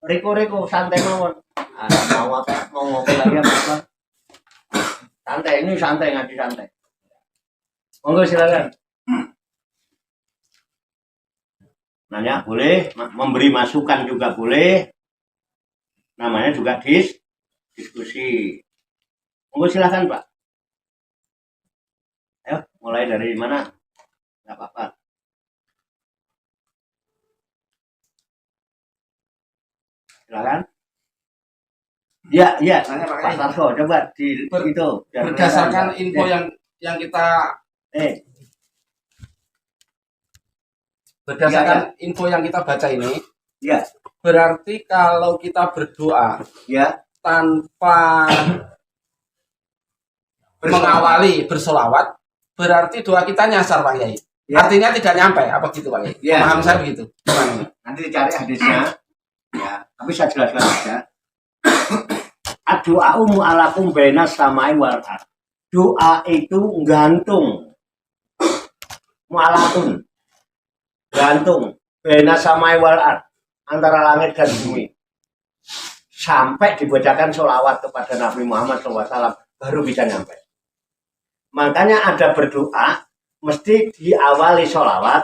riko-riko, santai mawon. Mau apa? Mau ngopi lagi apa? Santai, ini santai, ngaji santai. Monggo silakan. Nanya boleh, memberi masukan juga boleh. Namanya juga diskusi. Monggo silakan Pak. Ayo, mulai dari mana? Nggak apa-apa. Silakan. Ya, Pak Tarso, coba di itu. Berdasarkan info yang kita berdasarkan info yang kita baca ini, ya. Berarti kalau kita berdoa, Ya. Tanpa mengawali bersolawat, berarti doa kita nyasar Pak Yai. Ya. Artinya tidak nyampe, apa gitu Pak Yai? Ya. Paham saya begitu. Nanti dicari hadisnya. Ya, tapi saya jelaskan aja. Doa mu'alakum baina samai wal ardh. Doa itu gantung. Mu'alakun. Gantung baina samai wal ardh, antara langit dan bumi. sampai dibacakan sholawat kepada Nabi Muhammad SAW baru bisa nyampe. Makanya ada berdoa mesti diawali sholawat,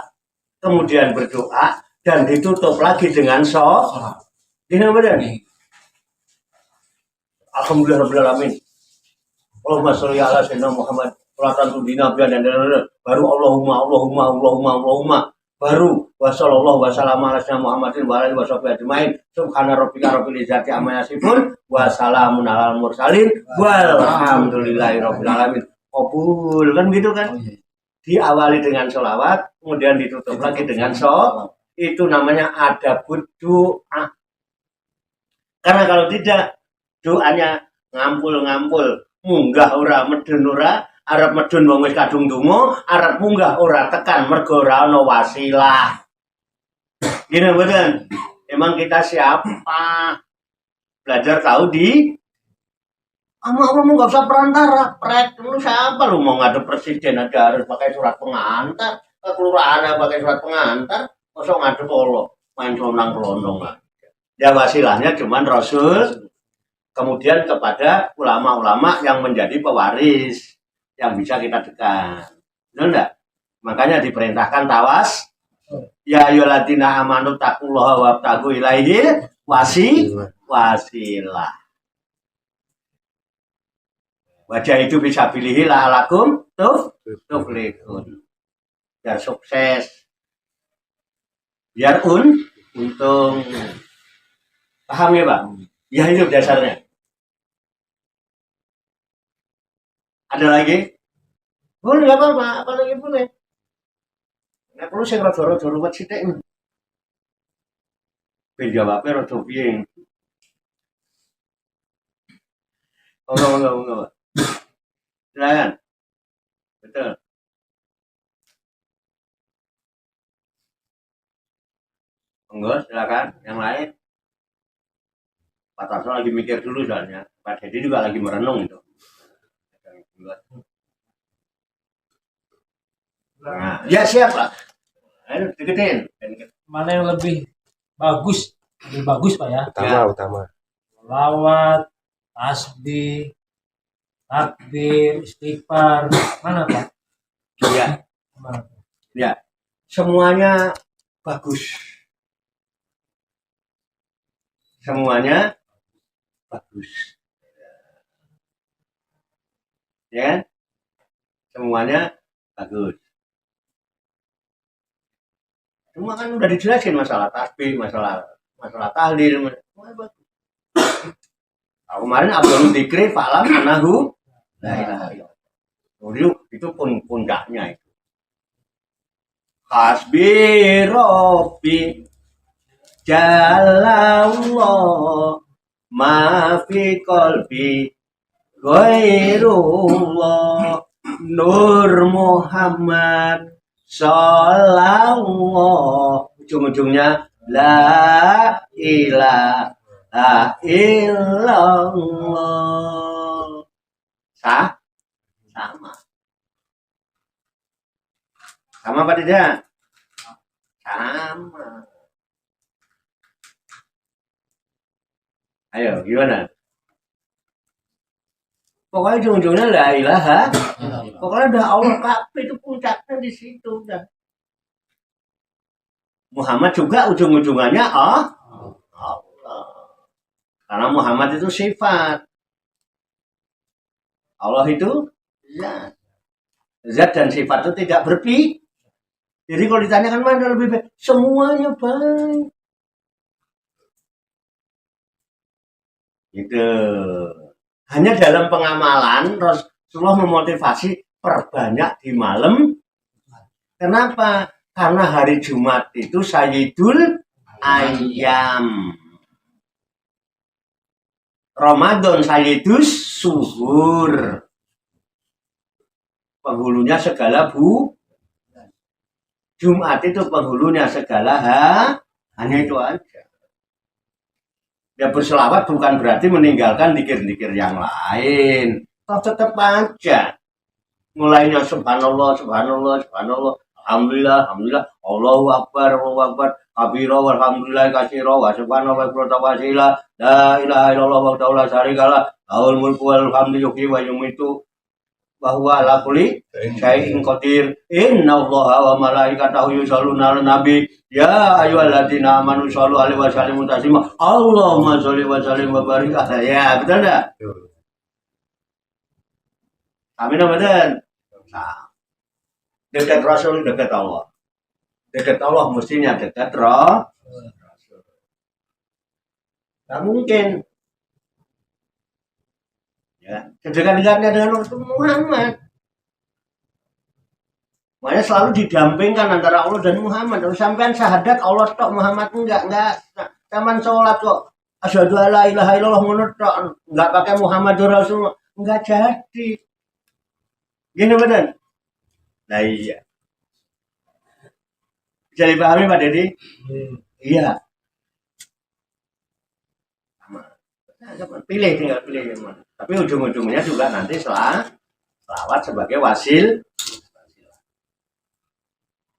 kemudian berdoa dan ditutup lagi dengan sholawat. Ini benar. Alhamdulillahirobbilalamin. Allahumma sholli ala sayyidina Muhammad. Salatan tudina bian dan baru Allahumma baru wasallallahu wasallam ala sayyidina Muhammadin wa alihi washabbihi ajmain. Subhana rabbika rabbil izzati amma yasifun wa salamun alal mursalin walhamdulillahi rabbil alamin. Kabul kan gitu kan? Diawali dengan sholawat, kemudian ditutup lagi dengan sholawat. Itu namanya adabud doa. Karena kalau tidak, doanya ngampul-ngampul, munggah ora medun ora, arep medun wong wis kadung donga, arep munggah ora tekan mergo ora ana wasilah. Gini betul. Emang kita siapa? Belajar tahu di kamu nggak usah perantara, lu siapa lu mau ngadep presiden aja harus pakai surat pengantar, ke kelurahan pakai surat pengantar, kosong ngadep Allah, main selonang-selonong lah. Ya wasilahnya cuman Rasul, kemudian kepada ulama-ulama yang menjadi pewaris yang bisa kita dekat. Benar enggak? Makanya diperintahkan tawas. Ya ayyuhalladzina amanu taqullaha wabtagu ilaihil wasilah. Wajah itu bisa pilih la'alakum tuflihun. Biar sukses. Biar untung. Paham ya, Pak? Ya itu dasarnya. Ada lagi? Boleh, nggak apa-apa. Apa lagi boleh? Nggak perlu saya rada-rada ruwet sithik. Jawabnya rada piye. Enggak. Silakan. Betul. Enggak, silakan. Yang lain. Pak Tarso lagi mikir dulu soalnya. Pak Dedi juga lagi merenung itu. Nah, ya siap Pak. Ayo deketin. Mana yang lebih bagus? Lebih bagus Pak ya. Utama. Lawat, tasbih, takbir, istighfar. Mana Pak? Ya. Mana? Ya. Semuanya bagus. Semuanya bagus. Ya. Semuanya bagus. Cuma kan udah dijelasin masalah tasbih, masalah tahlil, semuanya bagus. Kemarin Abdul Dzikri fa'lam anahu la ilaha illallah. Itu pun puncaknya itu. Hasbi Rabbi Jalallah ma fi qalbi ghairullah Nur Muhammad Sallallahu, ujung-ujungnya la ilaha illallah. Sama apa tidak? Sama. Ayo, gimana? Pokoknya ujung-ujungnya la ilaha. Pokoknya udah Allah kabeh itu puncaknya di situ udah. Muhammad juga ujung-ujungannya Allah. Karena Muhammad itu sifat. Allah itu zat. Zat dan sifat itu tidak berpisah. Jadi kalau ditanyakan mana lebih baik, semuanya baik. Gitu. Hanya dalam pengamalan Rasulullah memotivasi perbanyak di malam. Kenapa? Karena hari Jumat itu Sayyidul Ayyam. Ramadan Sayyidus Suhur. Penghulunya segala Jumat itu penghulunya segala hanya itu aja. Ya berselawat bukan berarti meninggalkan dikir-dikir yang lain. Toh tetap aja. Mulainya subhanallah, alhamdulillah, Allahu Akbar, kabira walhamdulillah katsira wa subhanallahi wa ta'ala la ilaha illallah wa la syarikalah lahul mulku wal hamdu yuhyi wa yumiitu wa huwa ala kulli syai'in qadir. Innallaha wa malaikatahu yusholluna 'alan nabi ya ayyuhalladzina amanu shollu alaihi wa sallimu taslima. Allahumma sholli wa sallim wa barik alaihi. Ya, betul enggak? Amin amin. Nah, dekat Rasul dekat Allah. Dekat Allah mestinya dekat Rasul. Tak mungkin. Ya, sedekat-dekatnya dengan Rasul Muhammad. Makanya selalu didampingkan antara Allah dan Muhammad. Kalau sampean syahadat Allah tok, Muhammad enggak. Taman sholat kok. Asyhadu alla ilaha illallah menurut tok, enggak pakai Muhammadur Rasulullah, enggak jadi. Gini benar. Nah iya. Bisa dipahami Pak Dedi? Iya. Pilih tinggal pilih yang mana. Tapi ujung-ujungnya juga nanti selawat sebagai wasil.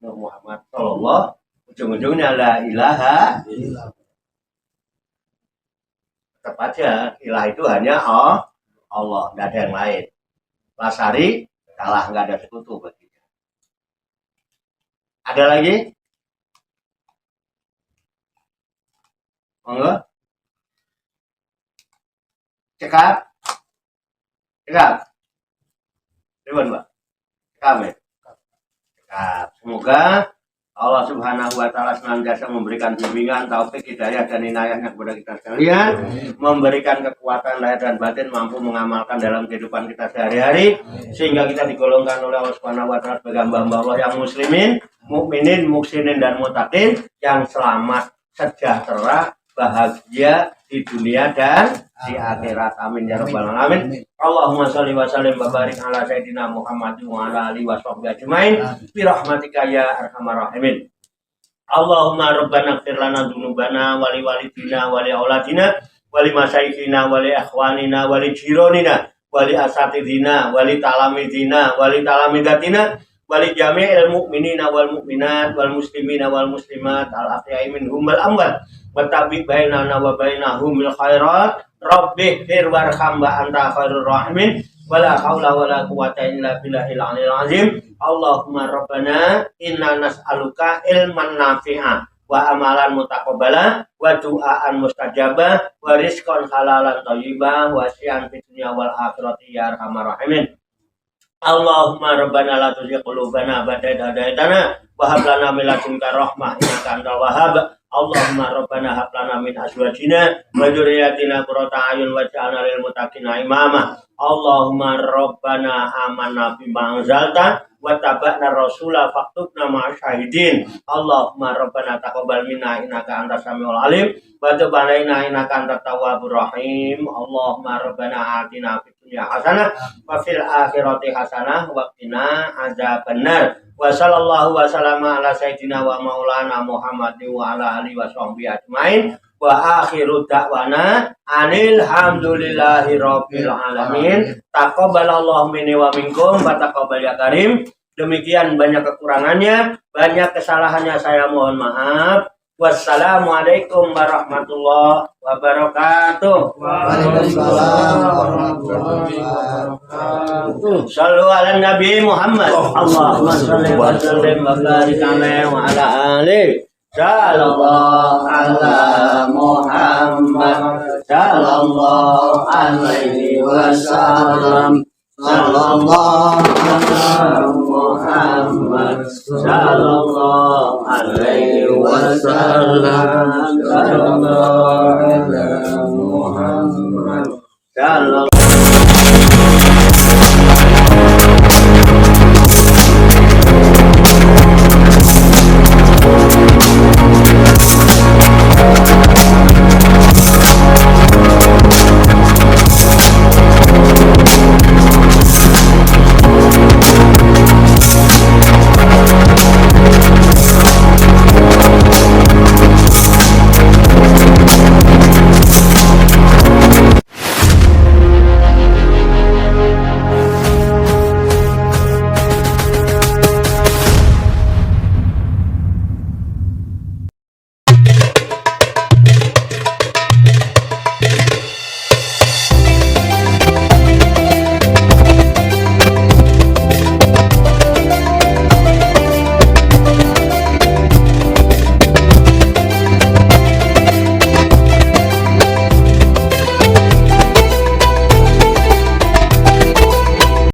Muhammad Sallallahu. Ujung-ujungnya la ilaha. Tetap aja ilah itu hanya Allah, tidak ada yang lain. Lasari kalah, nggak ada sekutu baginya. Ada lagi? Monggo. Cekap. Ribuan Pak. Cekap ya. Cekap. Semoga Allah Subhanahu wa Ta'ala senantiasa memberikan bimbingan, taufik, hidayah dan inayahnya kepada kita sekalian, memberikan kekuatan lahir dan batin, mampu mengamalkan dalam kehidupan kita sehari-hari, sehingga kita digolongkan oleh Allah Subhanahu wa Ta'ala sebagai hamba Allah yang muslimin, mukminin, muhsinin dan muttaqin, yang selamat, sejahtera, bahagia di dunia dan di akhirat. Amin ya rabbal alamin. Allahumma shalli wa sallim wa barik ala sayyidina Muhammadin wa ala alihi wa sahbihi ajmain bi rahmatika ya arhamar rahimin. Allahumma rabbana ighfir lana dzunubana wa li walidina wa li auladina wa li masyayikhina wa li akhwanina wa li jironina wa li asatidina wa li talamidina wa li talamidatina wa li jami'il mu'minina wal mu'minat wal muslimina wal muslimat al ahya'i minhum wal amwat wa tabi bainana wa bainahum bil khairat rabbi fir warham wa anta khairur rahimin wala haula wala quwata illa billahil aliyil azim. Allahumma rabbana inna nas'aluka ilman nafi'a wa amalan mutaqabbala wa du'aan mustajabah wa rizqan halalan thayyibah wa syian fid dunya wal akhirati ya arhamar rahimin. Allahumma rabbana la tuzigh qulubana ba'da idh hadaitana wa hab lana min ladunka rahmah innaka antal wahhab. Allahumma rabbana hab lana min azwajina wa dzurriyyatina qurrata a'yun waj'alna lil muttaqina imama. Allahumma rabbana amanna bima anzalta wa tabana rasula faktubna ma'as syahidin. Allahumma rabbana taqabbal minna innaka antas samiul alim wa tub 'alaina innaka antat tawwabur rahim. Allahumma rabbana atina fid dunya hasanah wa fil akhirati hasanah wa qina adzabannar. Wa sallallahu wa sallama ala sayyidina wa maulana Muhammadin wa ala alihi wa sahbihi ajmain. Wa akhiru da'wana anil hamdulillahi rabbil alamin. Taqabbalallahu minni wa minkum wa taqabbal ya karim. Demikian banyak kekurangannya, banyak kesalahannya, saya mohon maaf. Wassalamualaikum warahmatullahi wabarakatuh. Waalaikumsalam warahmatullahi wabarakatuh. Shallu ala Nabi Muhammad. Allahumma shalli wa sallim wa barik alaihi wa ala alihi. Sallallahu ala Muhammad. Sallallahu alaihi wasallam. Sallallahu ala Muhammad. Sallallahu alaihi wasallam. Sallallahu ala Muhammad. Sallallahu